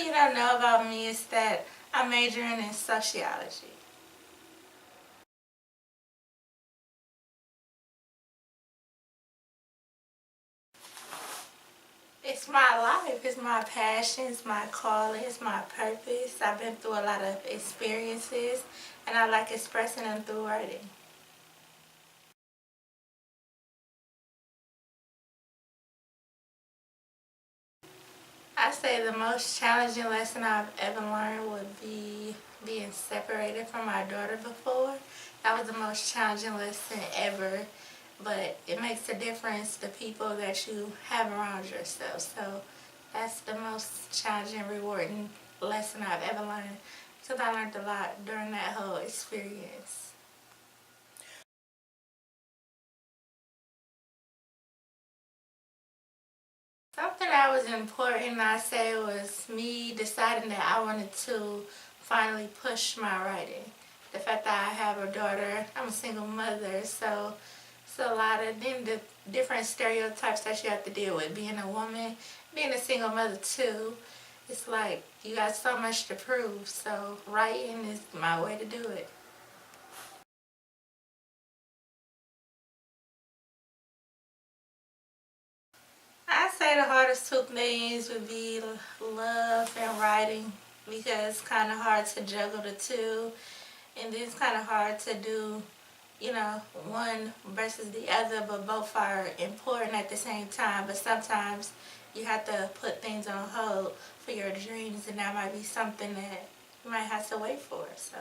you don't know about me is that I'm majoring in sociology. It's my life, it's my passion, it's my calling, it's my purpose. I've been through a lot of experiences and I like expressing them through writing. I say the most challenging lesson I've ever learned would be being separated from my daughter before. That was the most challenging lesson ever, but it makes a difference the people that you have around yourself. So that's the most challenging, rewarding lesson I've ever learned because I learned a lot during that whole experience. Something that was important, I say, was me deciding that I wanted to finally push my writing. The fact that I have a daughter, I'm a single mother, so it's a lot of the different stereotypes that you have to deal with. Being a woman, being a single mother too, it's like you got so much to prove, so writing is my way to do it. I say the hardest two things would be love and writing because it's kind of hard to juggle the two, and then it's kind of hard to do, one versus the other, but both are important at the same time. But sometimes you have to put things on hold for your dreams, and that might be something that you might have to wait for. So.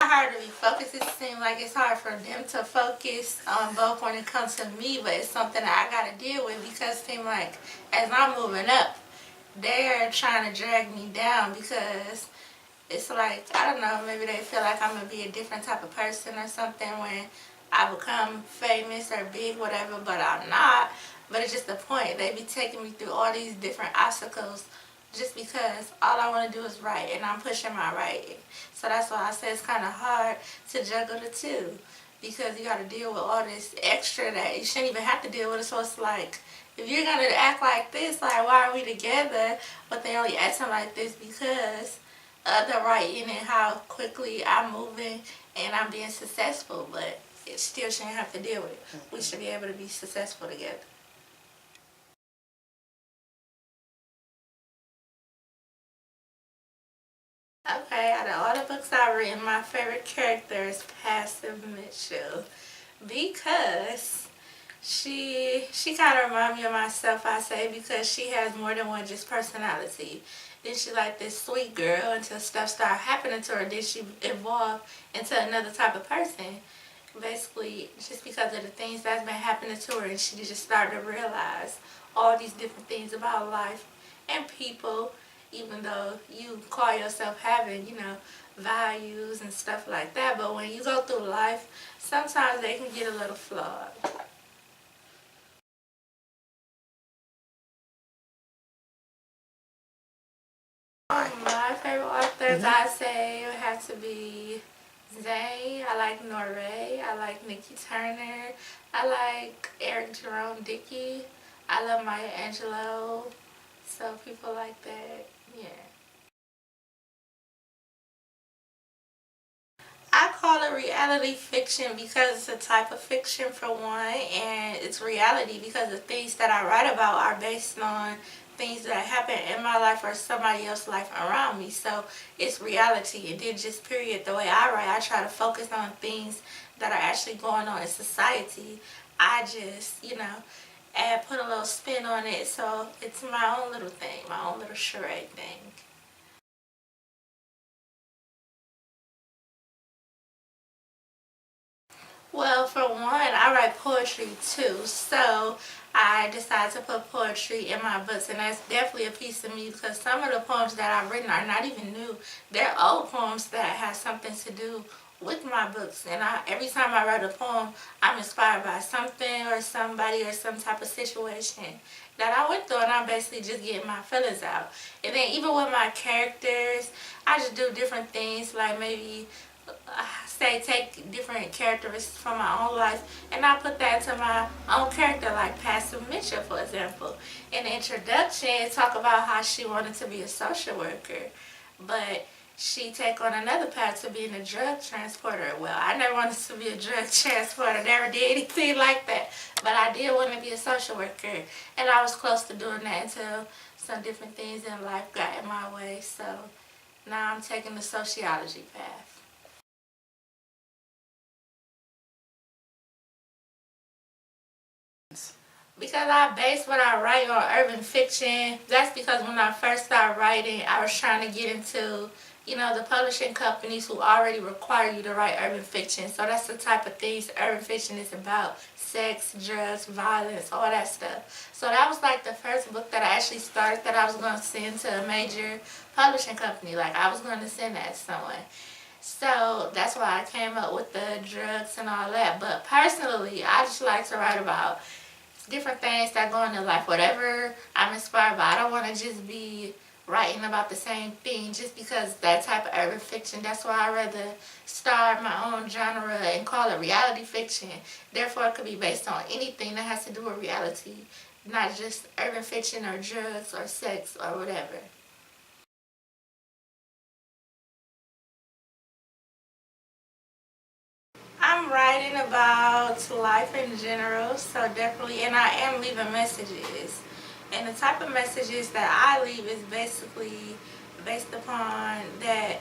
Hard to be focused. It seems like it's hard for them to focus on both when it comes to me, but it's something that I gotta deal with because it seems like as I'm moving up, they're trying to drag me down because it's like, I don't know, maybe they feel like I'm gonna be a different type of person or something when I become famous or big, whatever, but I'm not. But it's just the point. They be taking me through all these different obstacles just because all I want to do is write and I'm pushing my writing. So that's why I say it's kind of hard to juggle the two because you got to deal with all this extra that you shouldn't even have to deal with. So it's like, if you're going to act like this, like, why are we together? But they only acting like this because of the writing and how quickly I'm moving and I'm being successful. But it still shouldn't have to deal with it. We should be able to be successful together. Okay, out of all the books I've written, my favorite character is Passive Mitchell because she kind of reminds me of myself, I say, because she has more than one just personality. Then she like this sweet girl until stuff started happening to her. Then she evolved into another type of person. Basically, just because of the things that's been happening to her, and she just started to realize all these different things about life and people, even though you call yourself having, values and stuff like that. But when you go through life, sometimes they can get a little flawed. My favorite authors, I say, would have to be Zay. I like Norray. I like Nikki Turner. I like Eric Jerome Dickey. I love Maya Angelou. So people like that, yeah. I call it reality fiction because it's a type of fiction for one, and it's reality because the things that I write about are based on things that happen in my life or somebody else's life around me. So it's reality. And then just period, the way I write, I try to focus on things that are actually going on in society. I just, put a little spin on it. So it's my own little thing, my own little charade thing. Well, for one, I write poetry too, so I decided to put poetry in my books, and that's definitely a piece of me because some of the poems that I've written are not even new. They're old poems that have something to do with my books, and every time I write a poem, I'm inspired by something or somebody or some type of situation that I went through, and I'm basically just getting my feelings out. And then even with my characters, I just do different things, like maybe say take different characteristics from my own life and I put that into my own character, like Passive Mitchell, for example. In the introduction, talk about how she wanted to be a social worker, but she take on another path to being a drug transporter. Well, I never wanted to be a drug transporter, never did anything like that, but I did want to be a social worker, and I was close to doing that until some different things in life got in my way. So now I'm taking the sociology path. Because I base what I write on urban fiction. That's because when I first started writing, I was trying to get into, the publishing companies who already require you to write urban fiction. So that's the type of things urban fiction is about: sex, drugs, violence, all that stuff. So that was like the first book that I actually started that I was going to send to a major publishing company. Like, I was going to send that to someone. So that's why I came up with the drugs and all that. But personally, I just like to write about different things that go into life, whatever I'm inspired by. I don't want to just be writing about the same thing just because that type of urban fiction. That's why I rather start my own genre and call it reality fiction. Therefore, it could be based on anything that has to do with reality, not just urban fiction or drugs or sex or whatever. I'm writing about life in general, so definitely, and I am leaving messages. And the type of messages that I leave is basically based upon that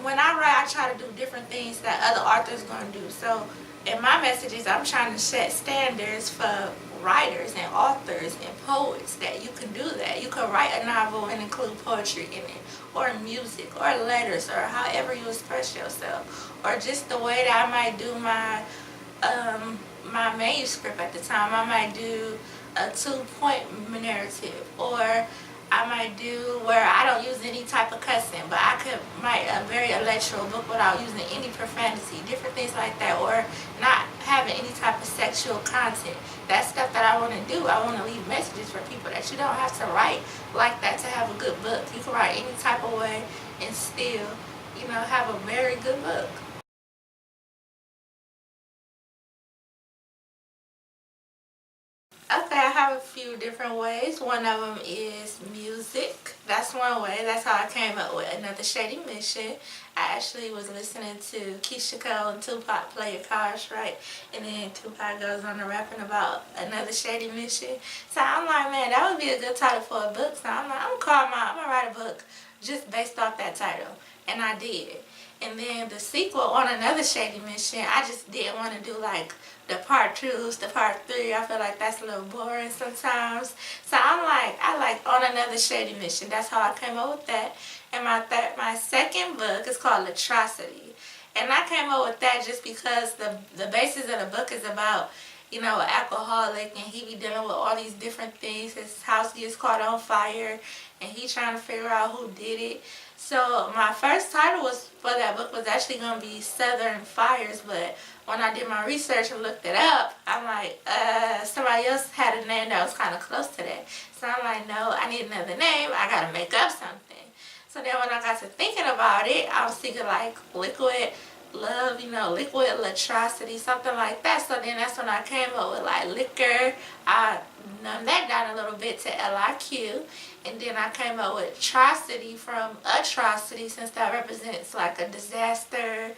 when I write, I try to do different things that other authors going to do. So in my messages, I'm trying to set standards for writers and authors and poets that you can do that. You can write a novel and include poetry in it, or music, or letters, or however you express yourself, or just the way that I might do my manuscript at the time. I might do a 2-point narrative, or I might do where I don't use any type of cussing, but I could write a very intellectual book without using any profanity, different things like that, or not having any type of sexual content. That's stuff that I want to do. I want to leave messages for people that you don't have to write like that to have a good book. You can write any type of way and still, have a very good book. Okay, I have a few different ways. One of them is music. That's one way. That's how I came up with Another Shady Mission. I actually was listening to Keisha Cole and Tupac play your cards right, and then Tupac goes on to rapping about Another Shady Mission. So I'm like, man, that would be a good title for a book. So I'm like, I'm gonna write a book just based off that title, and I did. And then the sequel, On Another Shady Mission, I just didn't want to do like the part 2s, the part 3. I feel like that's a little boring sometimes. So I like On Another Shady Mission. That's how I came up with that. And my second book is called LiQ-Trocity. And I came up with that just because the basis of the book is about, an alcoholic, and he be dealing with all these different things. His house gets caught on fire, and he trying to figure out who did it. So my first title for that book was actually going to be Southern Fires, but when I did my research and looked it up, I'm like, somebody else had a name that was kind of close to that. So I'm like, no, I need another name. I got to make up something. So then when I got to thinking about it, I was thinking like liquid love, liquid LiQ-Trocity, something like that. So then that's when I came up with like liquor. I numbed that down a little bit to LiQ. And then I came up with Trocity from atrocity, since that represents like a disaster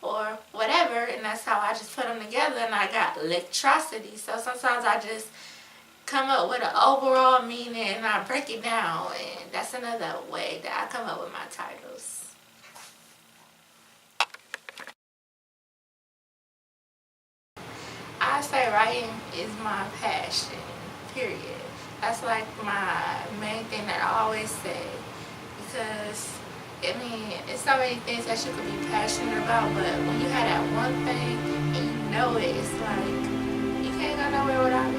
or whatever. And that's how I just put them together, and I got LiQ-Trocity. So sometimes I just come up with an overall meaning and I break it down. And that's another way that I come up with my titles. I say writing is my passion, period. That's like my main thing that I always say, because it's so many things that you could be passionate about, but when you have that one thing and you know it, it's like you can't go nowhere without it.